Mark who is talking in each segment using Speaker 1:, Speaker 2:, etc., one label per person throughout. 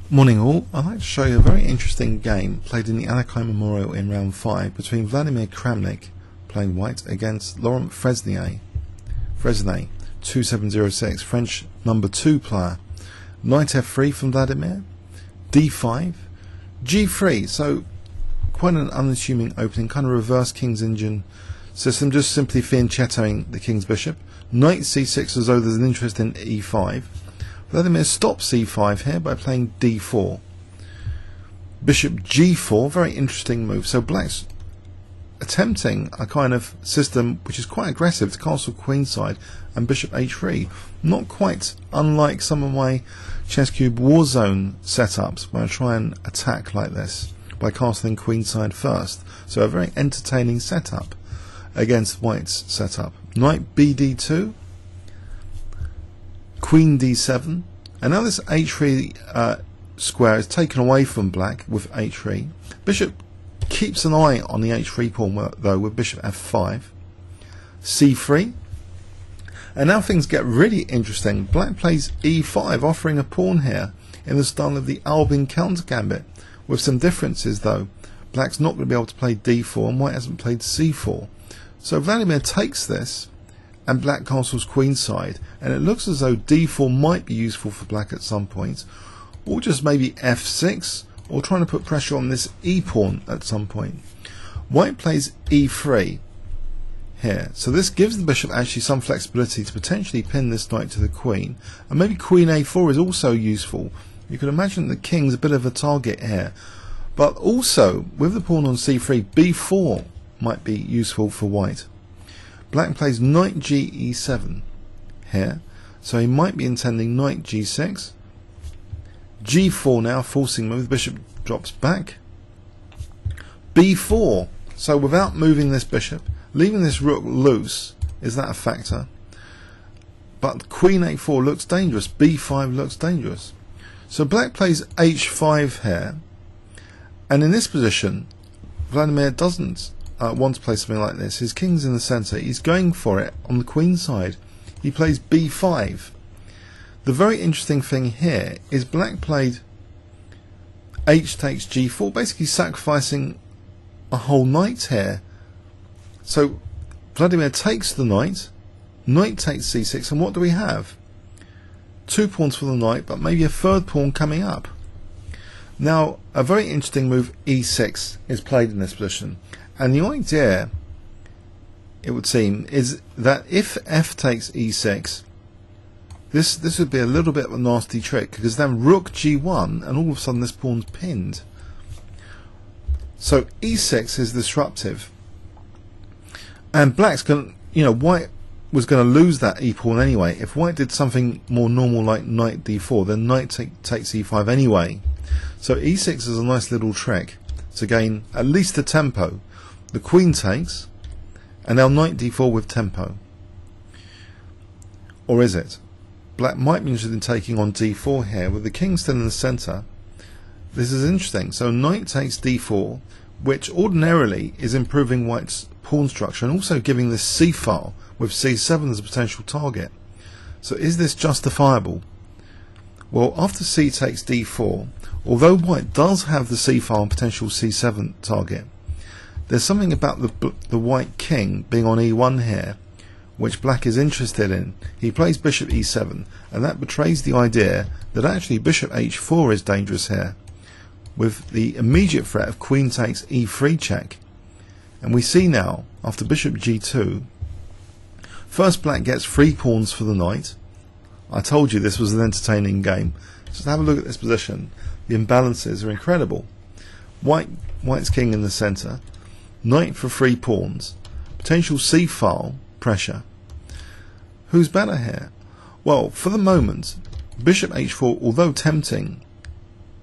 Speaker 1: Morning all, I'd like to show you a very interesting game played in the Alakai Memorial in round 5 between Vladimir Kramnik, playing white, against Laurent Fressinet, 2706, French number 2 player. Knight f3 from Vladimir, d5, g3, so quite an unassuming opening, kind of reverse King's Indian system, just simply fianchettoing the King's bishop. Knight c6 as though there's an interest in e5. Vladimir stops c5 here by playing d4. Bishop g4, very interesting move. So black's attempting a kind of system which is quite aggressive. It's castle queenside and bishop h3. Not quite unlike some of my chess cube warzone setups where I try and attack like this by castling queenside first. So a very entertaining setup against white's setup. Knight bd2. Queen d7, and now this h3 square is taken away from black with h3. Bishop keeps an eye on the h3 pawn though with bishop f5, c3, and now things get really interesting. Black plays e5, offering a pawn here in the style of the Albin counter gambit, with some differences though. Black's not going to be able to play d4 and white hasn't played c4. So Vladimir takes this and black castles queenside, and it looks as though d4 might be useful for black at some point, or just maybe f6, or trying to put pressure on this e pawn at some point. White plays e3 here, so this gives the bishop actually some flexibility to potentially pin this knight to the queen, and maybe queen a4 is also useful. You can imagine the king's a bit of a target here, but also with the pawn on c3, b4 might be useful for white. Black plays knight ge7 here, so he might be intending knight g6. g4 now, forcing move, the bishop drops back. b4, so without moving this bishop, leaving this rook loose, is that a factor? But queen a4 looks dangerous, b5 looks dangerous. So black plays h5 here, and in this position Vladimir doesn't want to play something like this. His king's in the centre, he's going for it on the queen side. He plays b5. The very interesting thing here is black played h takes g4, basically sacrificing a whole knight here. So Vladimir takes the knight, knight takes c6, and what do we have? 2 pawns for the knight, but maybe a third pawn coming up. Now a very interesting move, e6, is played in this position. And the idea, it would seem, is that if f takes e6, this would be a little bit of a nasty trick, because then rook g1 and all of a sudden this pawn's pinned. So e6 is disruptive, and black's going, white was going to lose that e pawn anyway. If white did something more normal like knight d4, then knight takes e5 anyway. So e6 is a nice little trick to gain at least the tempo. The queen takes, and now knight d4 with tempo. Or is it? Black might be interested in taking on d4 here, with the king still in the centre. This is interesting. So knight takes d4, which ordinarily is improving white's pawn structure, and also giving this c file with c7 as a potential target. So is this justifiable? Well, after c takes d4, although white does have the c file and potential c7 target, there's something about the white king being on e1 here which black is interested in. He plays bishop e7, and that betrays the idea that actually bishop h4 is dangerous here, with the immediate threat of queen takes e3 check. And we see now, after bishop g2, first black gets 3 pawns for the knight. I told you this was an entertaining game. Just have a look at this position. The imbalances are incredible. White's king in the centre, knight for 3 pawns, potential c-file pressure. Who's better here? Well, for the moment, bishop h4, although tempting,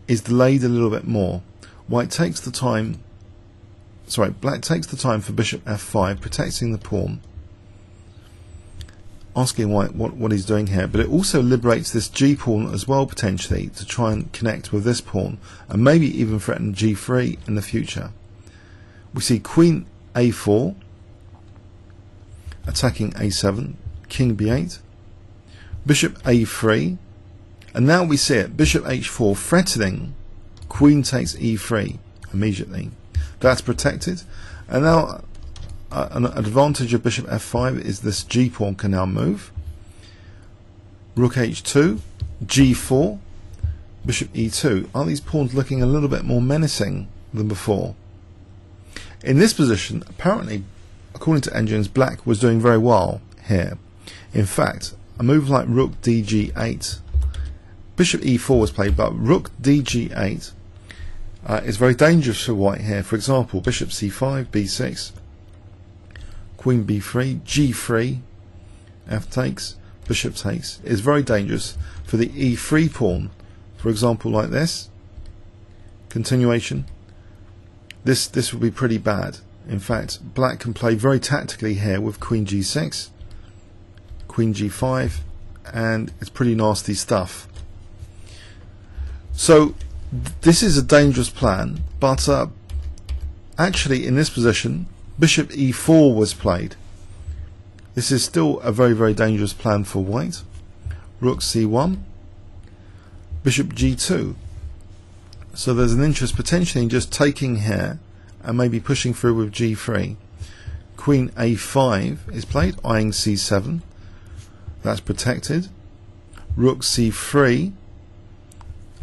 Speaker 1: is delayed a little bit more. Black takes the time for bishop f5, protecting the pawn, asking white what he's doing here, but it also liberates this g pawn as well, potentially, to try and connect with this pawn, and maybe even threaten g3 in the future. We see queen a4, attacking a7, king b8, bishop a3, And now we see it, bishop h4 threatening, queen takes e3 immediately. That's protected. And now an advantage of bishop f5 is this g pawn can now move. Rook h2, g4, bishop e2. Are these pawns looking a little bit more menacing than before? In this position, apparently, according to engines, black was doing very well here. In fact, a move like rook dg8, bishop e4 was played, but rook dg8 is very dangerous for white here. For example, bishop c5, b6, queen b3, g3, f takes, bishop takes is very dangerous for the e3 pawn. For example, like this, continuation. This would be pretty bad. In fact, black can play very tactically here with queen g6, queen g5, and it's pretty nasty stuff. So this is a dangerous plan, but actually in this position bishop e4 was played. This is still a very, very dangerous plan for white. Rook c1, bishop g2. So there's an interest potentially in just taking here and maybe pushing through with g3. Queen a5 is played, eyeing c7. That's protected. Rook c3.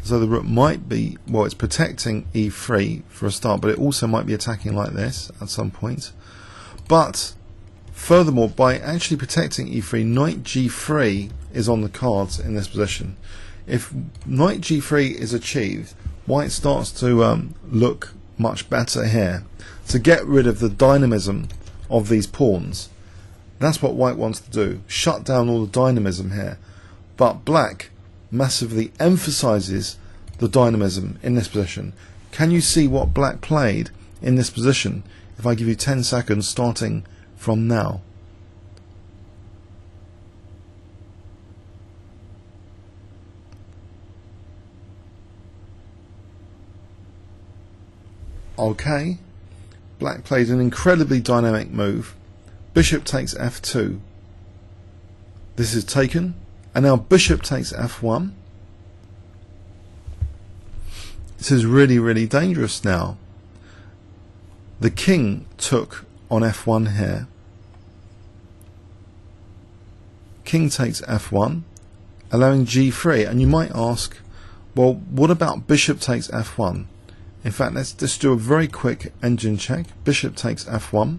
Speaker 1: So the rook might be, well, it's protecting e3 for a start, but it also might be attacking like this at some point. But furthermore, by actually protecting e3, knight g3 is on the cards in this position. If knight g3 is achieved, white starts to look much better here. To get rid of the dynamism of these pawns. That's what white wants to do. Shut down all the dynamism here. But black massively emphasizes the dynamism in this position. Can you see what black played in this position if I give you 10 seconds starting from now? Okay, black played an incredibly dynamic move. Bishop takes f2. This is taken, and now bishop takes f1. This is really, really dangerous now. The king took on f1 here. King takes f1, allowing g3, and you might ask, well, what about bishop takes f1? In fact, let's just do a very quick engine check. Bishop takes f1.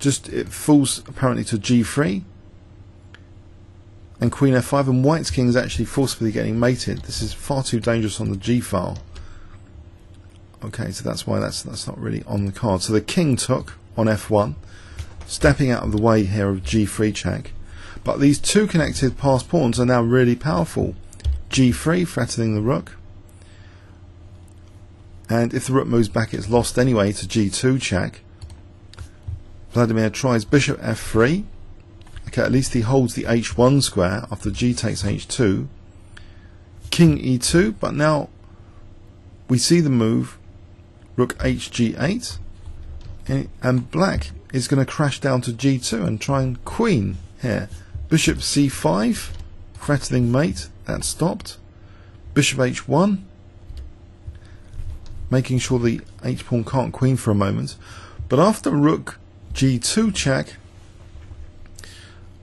Speaker 1: It falls apparently to g3. And queen f5, and white's king is actually forcibly getting mated. This is far too dangerous on the g file. Okay, so that's why that's not really on the card. So the king took on f1, stepping out of the way here of g3 check. But these two connected passed pawns are now really powerful. g3 threatening the rook. And if the rook moves back, it's lost anyway to g2 check. Vladimir tries bishop f3. Okay, at least he holds the h1 square after g takes h2. King e2, but now we see the move rook hg8, and black is going to crash down to g2 and try and queen here. Bishop c5, threatening mate, that's stopped. Bishop h1, making sure the h-pawn can't queen for a moment. But after rook g2 check,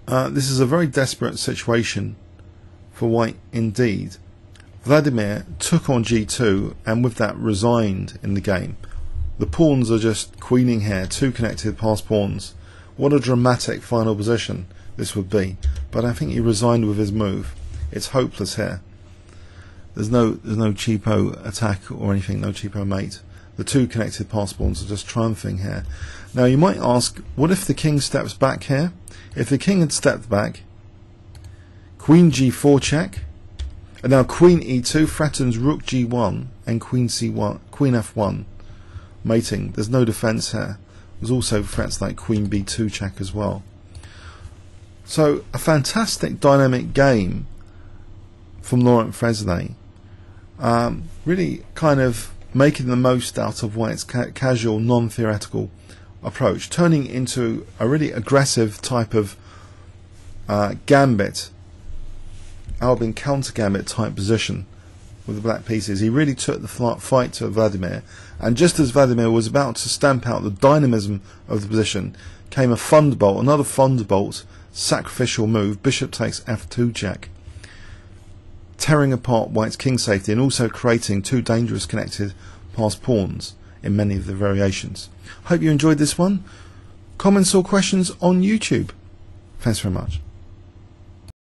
Speaker 1: this is a very desperate situation for white indeed. Vladimir took on g2 and with that resigned in the game. The pawns are just queening here, two connected passed pawns. What a dramatic final position this would be. But I think he resigned with his move. It's hopeless here. There's no cheapo attack or anything, no cheapo mate. The two connected passed pawns are just triumphing here. Now you might ask, what if the king steps back here? If the king had stepped back, queen g4 check, and now queen e2 threatens rook g1 and queen c1, queen f1, mating. There's no defense here. There's also threats like queen b2 check as well. So a fantastic dynamic game from Laurent Fressinet. Really kind of making the most out of white's casual, non-theoretical approach, turning into a really aggressive type of gambit albin counter gambit type position with the black pieces. He really took the fight to Vladimir, and just as Vladimir was about to stamp out the dynamism of the position, came a thunderbolt, another thunderbolt, sacrificial move, bishop takes f2 check, tearing apart white's king safety and also creating two dangerous connected passed pawns in many of the variations. Hope you enjoyed this one. Comments or questions on YouTube. Thanks very much.